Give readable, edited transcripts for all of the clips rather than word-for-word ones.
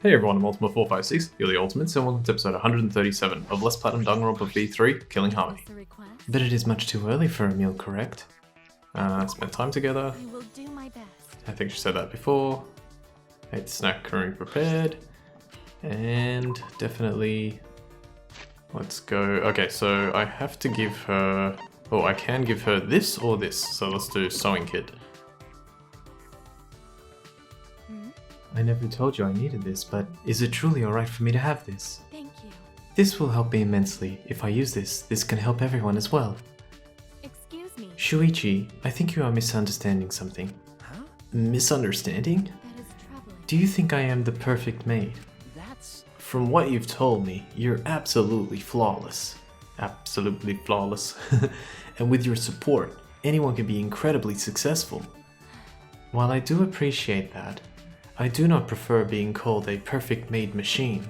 Hey everyone, I'm Ultima456, you're the Ultimates, and welcome to episode 137 of Less Platinum Danganronpa V3, Killing Harmony. But it is much too early for a meal, correct? Spent time together. I will do my best. I think she said that before. Ate the snack Kirumi prepared. And definitely... Let's go... Okay, so I have to give her... Oh, I can give her this or this, so let's do sewing kit. I never told you I needed this, but is it truly alright for me to have this? Thank you. This will help me immensely. If I use this, this can help everyone as well. Excuse me. Shuichi, I think you are misunderstanding something. Huh? Misunderstanding? That is troubling. Do you think I am the perfect maid? That's... From what you've told me, you're absolutely flawless. Absolutely flawless. And with your support, anyone can be incredibly successful. While I do appreciate that, I do not prefer being called a perfect maid machine.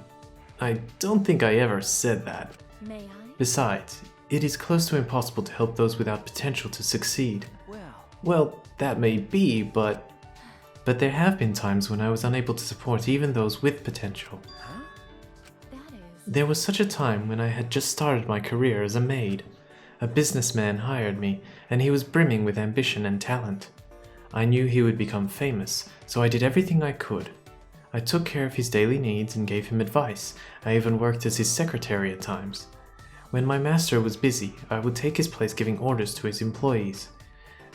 I don't think I ever said that. May I? Besides, it is close to impossible to help those without potential to succeed. Well, that may be, but there have been times when I was unable to support even those with potential. Huh? That is... There was such a time when I had just started my career as a maid. A businessman hired me, and he was brimming with ambition and talent. I knew he would become famous, so I did everything I could. I took care of his daily needs and gave him advice. I even worked as his secretary at times. When my master was busy, I would take his place giving orders to his employees.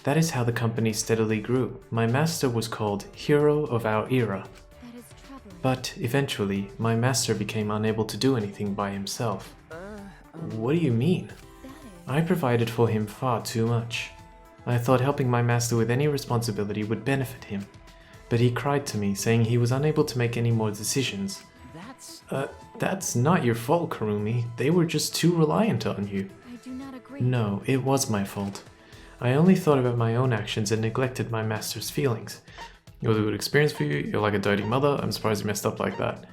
That is how the company steadily grew. My master was called Hero of Our Era. That is troubling. But eventually, my master became unable to do anything by himself. What do you mean? That is... I provided for him far too much. I thought helping my master with any responsibility would benefit him, but he cried to me saying he was unable to make any more decisions. That's not your fault, Kirumi. They were just too reliant on you. I do not agree. No, it was my fault. I only thought about my own actions and neglected my master's feelings. It was a good experience for you. You're like a doting mother. I'm surprised you messed up like that.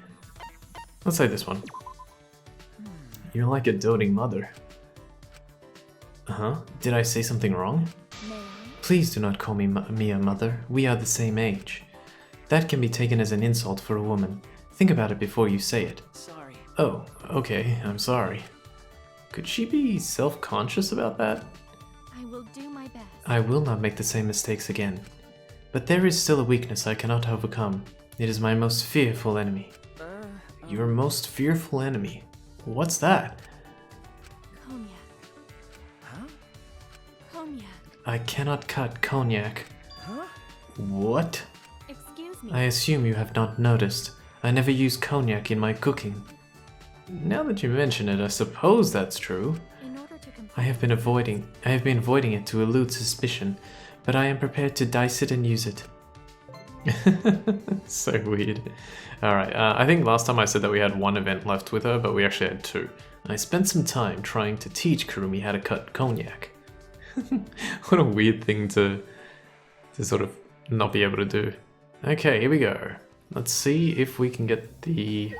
Let's say this one. You're like a doting mother. Uh-huh. Did I say something wrong? May I? Please do not call me a mother. We are the same age. That can be taken as an insult for a woman. Think about it before you say it. Sorry. Oh, okay, I'm sorry. Could she be self-conscious about that? I will do my best. I will not make the same mistakes again. But there is still a weakness I cannot overcome. It is my most fearful enemy. Your most fearful enemy? What's that? Cognac. Huh? Cognac. I cannot cut cognac. Huh? What? Excuse me. I assume you have not noticed. I never use cognac in my cooking. Now that you mention it, I suppose that's true. In order to complete... I have been avoiding it to elude suspicion, but I am prepared to dice it and use it. So weird. Alright, I think last time I said that we had one event left with her, but we actually had two. I spent some time trying to teach Kirumi how to cut cognac. What a weird thing to sort of not be able to do. Okay, here we go. Let's see if we can get the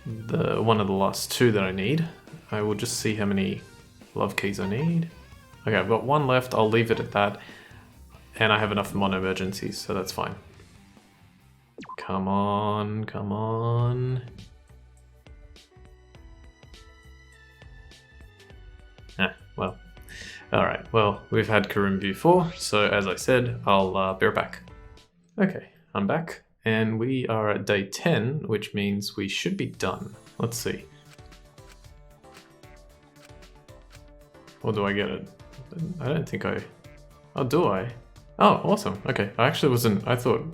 one of the last two that I need. I will just see how many love keys I need. Okay, I've got one left. I'll leave it at that. And I have enough mono emergencies, so that's fine. Come on, come on. Well. Alright, well, we've had Kirumi before, so as I said, I'll be right back. Okay, I'm back, and we are at day 10, which means we should be done. Let's see. Or do I get it? I don't think I... Oh, do I? Oh, awesome. Okay, I actually wasn't... I thought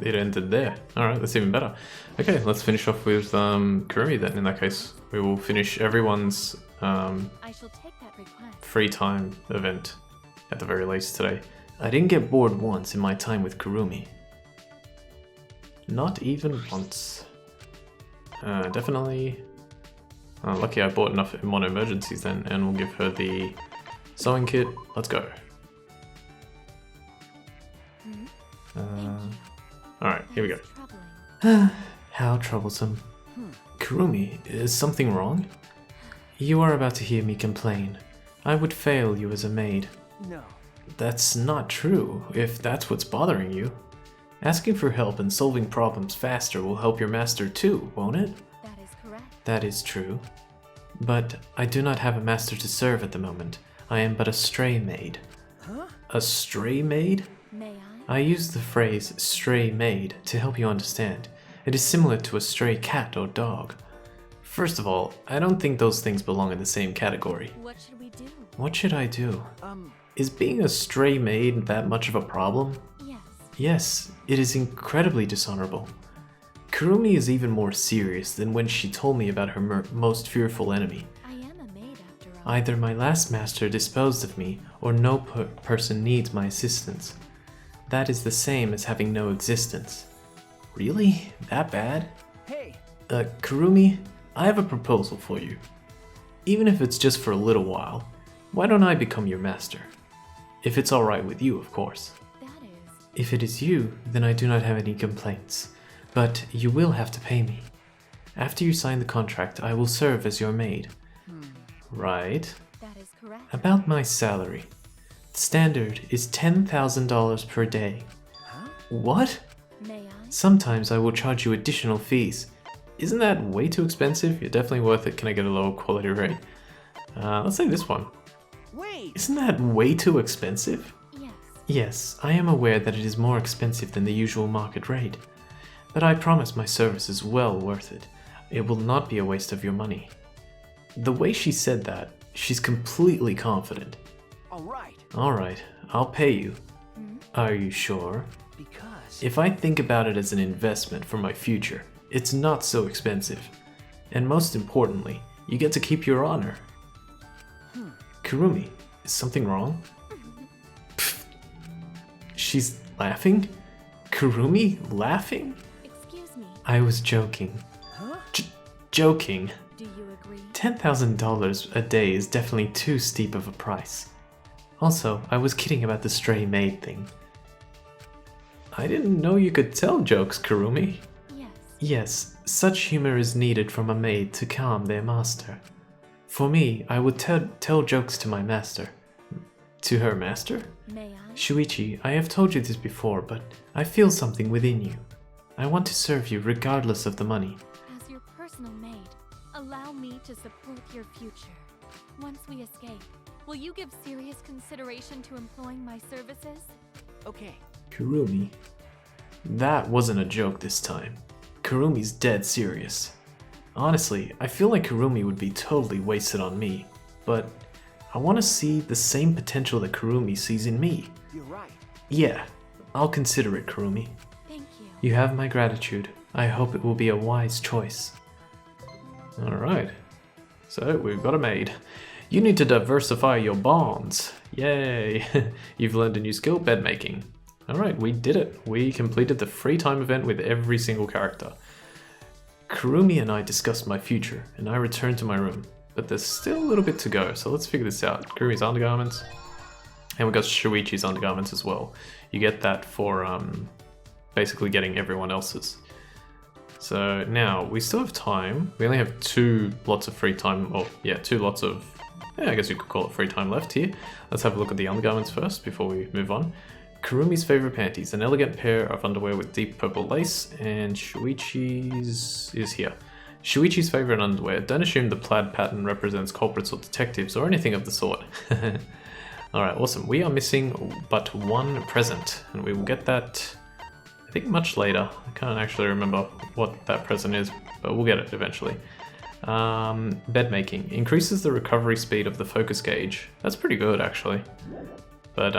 it ended there. Alright, that's even better. Okay, let's finish off with Kirumi then, in that case. We will finish everyone's I shall take that request. free time event, at the very least today. I didn't get bored once in my time with Kirumi. Not even once. Definitely... lucky I bought enough mono emergencies then, and we'll give her the sewing kit. Let's go. Alright, here we go. Troubling. How troublesome. Kirumi, is something wrong? You are about to hear me complain. I would fail you as a maid. No. That's not true, if that's what's bothering you. Asking for help and solving problems faster will help your master too, won't it? That is correct. That is true. But I do not have a master to serve at the moment. I am but a stray maid. Huh? A stray maid? May I? I use the phrase stray maid to help you understand. It is similar to a stray cat or dog. First of all, I don't think those things belong in the same category. What should we do? What should I do? Um, Is being a stray maid that much of a problem? Yes. Yes, it is incredibly dishonorable. Kirumi is even more serious than when she told me about her most fearful enemy. I am a maid after all. Either my last master disposed of me, or no person needs my assistance. That is the same as having no existence. Really? That bad? hey, Kirumi, I have a proposal for you. Even if it's just for a little while, why don't I become your master? If it's alright with you, of course. That is. If it is you, then I do not have any complaints. But you will have to pay me. After you sign the contract, I will serve as your maid. Right. That is correct. About my salary. The standard is $10,000 per day. huh? What? May I? Sometimes I will charge you additional fees. Isn't that way too expensive? You're definitely worth it. Can I get a lower quality rate? Let's say this one. Wait! Isn't that way too expensive? Yes. Yes, I am aware that it is more expensive than the usual market rate. But I promise my service is well worth it. It will not be a waste of your money. The way she said that, she's completely confident. Alright, Alright, I'll pay you. Hmm? Are you sure? because... If I think about it as an investment for my future, it's not so expensive. And most importantly, you get to keep your honor. Kirumi, is something wrong? Pfft. She's laughing? Kirumi laughing? Excuse me. I was joking. Huh? Joking. Do you agree? $10,000 a day is definitely too steep of a price. Also, I was kidding about the stray maid thing. I didn't know you could tell jokes, Kirumi. Yes. Yes, such humor is needed from a maid to calm their master. For me, I would tell jokes to my master. To her master? May I? Shuichi, I have told you this before, but I feel something within you. I want to serve you regardless of the money. As your personal maid, allow me to support your future. Once we escape, will you give serious consideration to employing my services? Okay, Kirumi. That wasn't a joke this time. Kurumi's dead serious. Honestly, I feel like Kirumi would be totally wasted on me, but I want to see the same potential that Kirumi sees in me. you're right. Yeah, I'll consider it, Kirumi. Thank you. You have my gratitude. I hope it will be a wise choice. Alright, so we've got a maid. You need to diversify your bonds. Yay! You've learned a new skill, bed making. Alright, we did it. We completed the free time event with every single character. Kirumi and I discussed my future, and I returned to my room. But there's still a little bit to go, so let's figure this out. Kurumi's undergarments. And we got Shuichi's undergarments as well. You get that for basically getting everyone else's. So now, we still have time. We only have 2 lots of free time, or yeah, 2 lots of, I guess you could call it free time left here. Let's have a look at the undergarments first before we move on. Kurumi's favorite panties, an elegant pair of underwear with deep purple lace, and Shuichi's is here. Shuichi's favorite underwear. Don't assume the plaid pattern represents culprits or detectives or anything of the sort. Alright, awesome. We are missing but 1 present, and we will get that, I think, much later. I can't actually remember what that present is, but we'll get it eventually. Bed making. Increases the recovery speed of the focus gauge. That's pretty good, actually. But,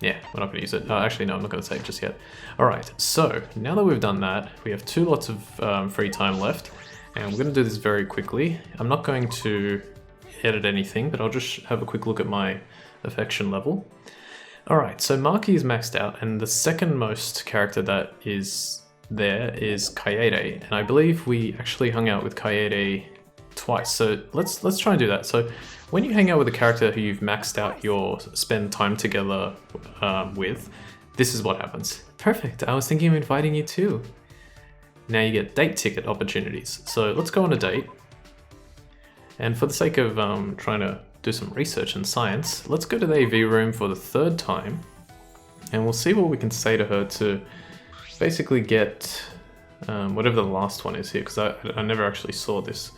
yeah, we're not going to use it. Actually, no, I'm not going to save just yet. Alright, so now that we've done that, we have 2 lots of free time left, and we're going to do this very quickly. I'm not going to edit anything, but I'll just have a quick look at my affection level. Alright, so Maki is maxed out, and the second most character that is there is Kaede, and I believe we actually hung out with Kaede twice, so let's try and do that. So when you hang out with a character who you've maxed out your spend time together with, this is what happens. Perfect, I was thinking of inviting you too. Now you get date ticket opportunities. So let's go on a date. And for the sake of trying to do some research and science, let's go to the AV room for the 3rd time. And we'll see what we can say to her to basically get whatever the last one is here, because I never actually saw this.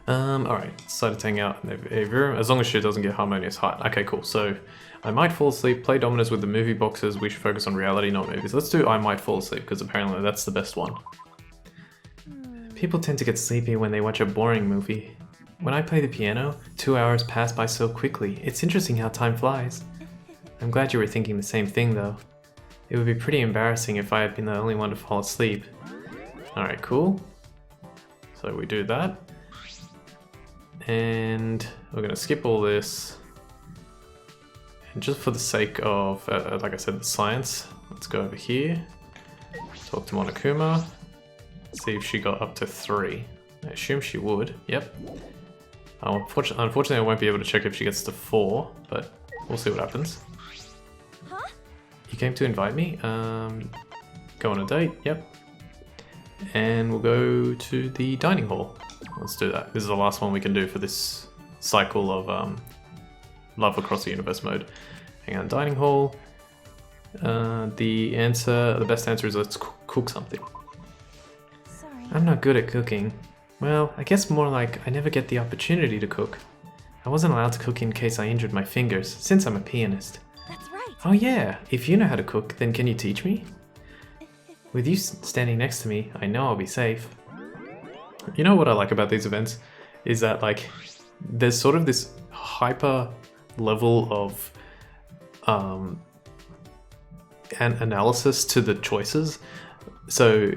Alright, decided to hang out in their behavior, as long as she doesn't get harmonious height. Okay, cool. So, I might fall asleep, play dominoes with the movie boxes, we should focus on reality, not movies. Let's do I might fall asleep, because apparently that's the best one. People tend to get sleepy when they watch a boring movie. When I play the piano, 2 hours pass by so quickly. It's interesting how time flies. I'm glad you were thinking the same thing, though. It would be pretty embarrassing if I had been the only one to fall asleep. Alright, cool. So we do that. And we're going to skip all this. And just for the sake of, like I said, the science, let's go over here. Talk to Monokuma. See if she got up to 3. I assume she would. Yep. Unfortunately, I won't be able to check if she gets to 4, but we'll see what happens. Huh? You came to invite me? Go on a date? Yep. And we'll go to the dining hall. Let's do that. This is the last one we can do for this cycle of Love Across the Universe mode. Hang on, dining hall. The best answer is let's cook something. Sorry. I'm not good at cooking. Well, I guess more like I never get the opportunity to cook. I wasn't allowed to cook in case I injured my fingers, since I'm a pianist. That's right. Oh yeah, if you know how to cook, then can you teach me? With you standing next to me, I know I'll be safe. You know what I like about these events? Is that like, there's sort of this hyper level of analysis to the choices. So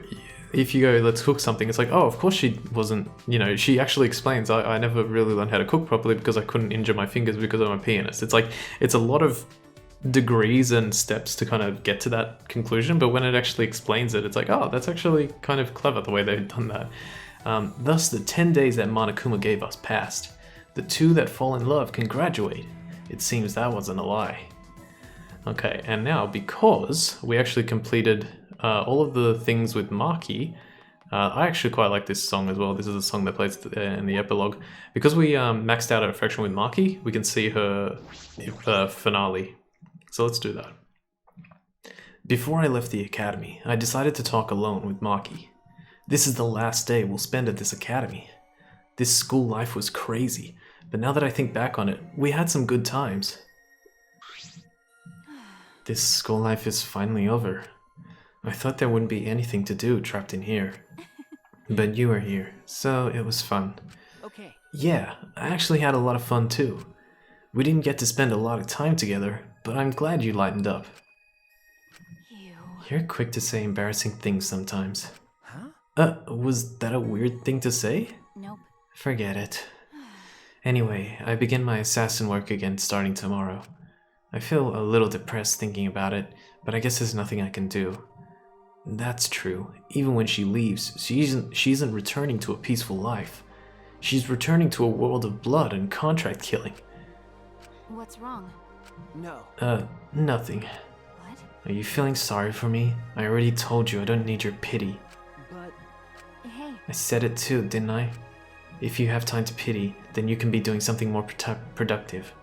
if you go, let's cook something, it's like, oh, of course she wasn't, you know, she actually explains, I never really learned how to cook properly because I couldn't injure my fingers because I'm a pianist. It's like, it's a lot of degrees and steps to kind of get to that conclusion, but when it actually explains it, it's like, oh, that's actually kind of clever the way they've done that. Thus, the 10 days that Monokuma gave us passed. The 2 that fall in love can graduate. It seems that wasn't a lie. Okay, and now because we actually completed all of the things with Maki, I actually quite like this song as well. This is the song that plays in the epilogue. Because we maxed out our affection with Maki, we can see her finale. So let's do that. Before I left the academy, I decided to talk alone with Maki. This is the last day we'll spend at this academy. This school life was crazy, but now that I think back on it, we had some good times. This school life is finally over. I thought there wouldn't be anything to do trapped in here. But you were here, so it was fun. Okay. Yeah, I actually had a lot of fun too. We didn't get to spend a lot of time together, but I'm glad you lightened up. You're quick to say embarrassing things sometimes. Huh? Was that a weird thing to say? Nope. Forget it. Anyway, I begin my assassin work again starting tomorrow. I feel a little depressed thinking about it, but I guess there's nothing I can do. That's true. Even when she leaves, she isn't returning to a peaceful life. She's returning to a world of blood and contract killing. What's wrong? No. Nothing. What? Are you feeling sorry for me? I already told you I don't need your pity. But Hey. I said it too, didn't I? If you have time to pity, then you can be doing something more productive.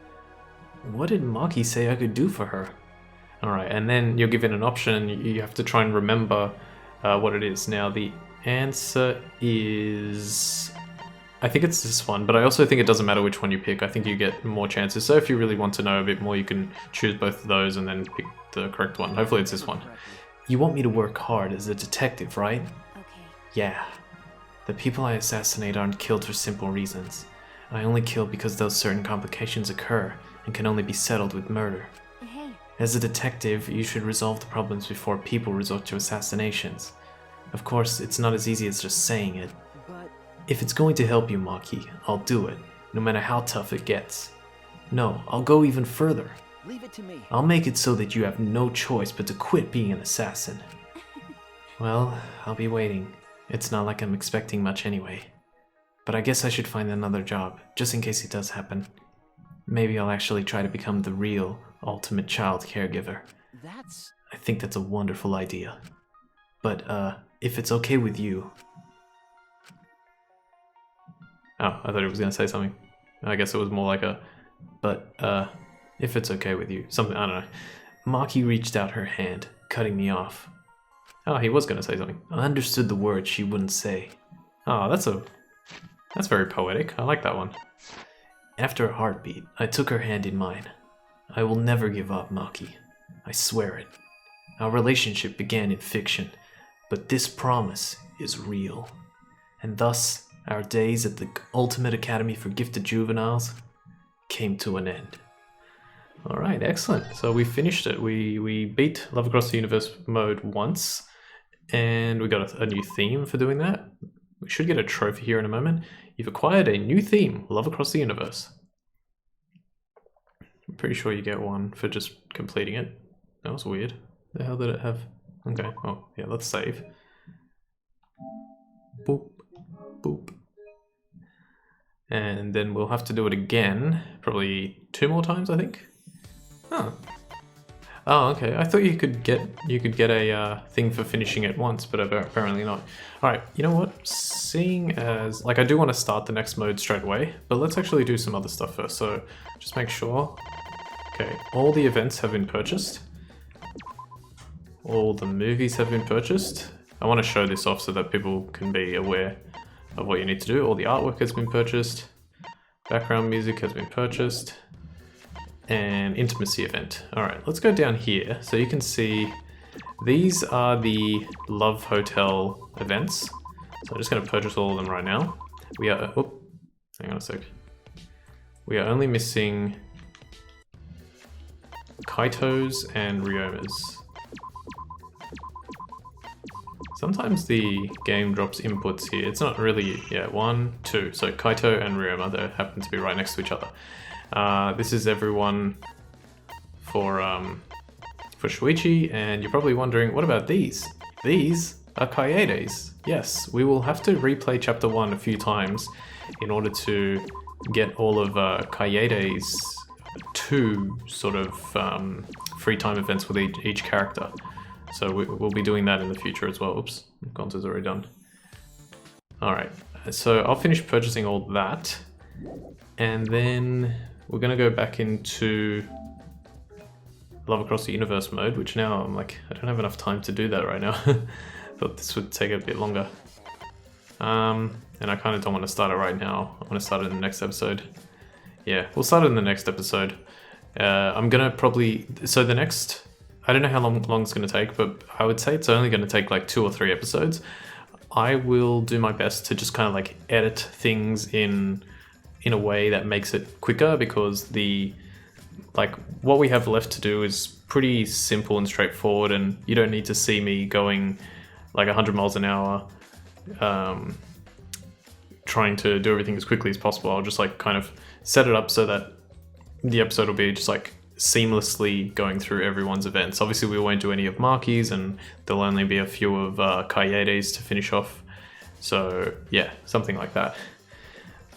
What did Maki say I could do for her? Alright, and then you're given an option and you have to try and remember what it is. Now the answer is... I think it's this one, but I also think it doesn't matter which one you pick. I think you get more chances. So if you really want to know a bit more, you can choose both of those and then pick the correct one. Hopefully it's this one. You want me to work hard as a detective, right? Okay. Yeah. The people I assassinate aren't killed for simple reasons. I only kill because those certain complications occur and can only be settled with murder. Hey. As a detective, you should resolve the problems before people resort to assassinations. Of course, it's not as easy as just saying it. but If it's going to help you, Maki, I'll do it, no matter how tough it gets. No, I'll go even further. leave it to me. I'll make it so that you have no choice but to quit being an assassin. Well, I'll be waiting. It's not like I'm expecting much anyway. But I guess I should find another job, just in case it does happen. Maybe I'll actually try to become the real, ultimate child caregiver. That's I think that's a wonderful idea. But, if it's okay with you... Oh, I thought he was going to say something. I guess it was more like a... But, if it's okay with you. Something, I don't know. Maki reached out her hand, cutting me off. Oh, he was going to say something. I understood the words she wouldn't say. Oh, that's very poetic. I like that one. After a heartbeat, I took her hand in mine. I will never give up, Maki. I swear it. Our relationship began in fiction, but this promise is real. And thus, our days at the Ultimate Academy for Gifted Juveniles came to an end. Alright, excellent. So we finished it. We beat Love Across the Universe mode once, and we got a new theme for doing that. We should get a trophy here in a moment. You've acquired a new theme, Love Across the Universe. I'm pretty sure you get one for just completing it. That was weird. The hell did it have? Okay, oh yeah, let's save. Boop, boop. And then we'll have to do it again, probably 2 more times, I think. Huh. Oh, okay. I thought you could get a thing for finishing it once, but apparently not. All right. You know what? Seeing as I do want to start the next mode straight away, but let's actually do some other stuff first. So just make sure. Okay, all the events have been purchased. All the movies have been purchased. I want to show this off so that people can be aware of what you need to do. All the artwork has been purchased. Background music has been purchased. And intimacy event. All right, let's go down here so you can see these are the Love Hotel events. So I'm just going to purchase all of them right now. We are, hang on a sec. We are only missing Kaito's and Ryoma's. Sometimes the game drops inputs here. It's not really, 1, 2. So Kaito and Ryoma, they happen to be right next to each other. This is everyone for Shuichi, and you're probably wondering, what about these? These are Kaede's. Yes, we will have to replay Chapter 1 a few times in order to get all of Kaede's 2 sort of free time events with each character. So we'll be doing that in the future as well. Oops, Gonzo's already done. Alright, so I'll finish purchasing all that, and then we're going to go back into Love Across the Universe mode, which now I'm like, I don't have enough time to do that right now. Thought this would take a bit longer. And I kind of don't want to start it right now. I want to start it in the next episode. Yeah, we'll start it in the next episode. I'm going to probably... So the next... I don't know how long it's going to take, but I would say it's only going to take like 2 or 3 episodes. I will do my best to just kind of like edit things in a way that makes it quicker, because what we have left to do is pretty simple and straightforward, and you don't need to see me going like 100 miles an hour trying to do everything as quickly as possible. I'll just like kind of set it up so that the episode will be just like seamlessly going through everyone's events. Obviously we won't do any of Maki's, and there'll only be a few of Kaede's to finish off. So yeah, something like that.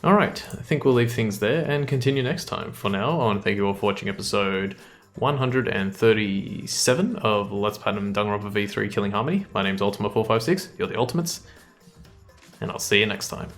Alright, I think we'll leave things there and continue next time. For now, I want to thank you all for watching episode 137 of Let's Platinum Danganronpa V3 Killing Harmony. My name's Ultima456, you're the Ultimates, and I'll see you next time.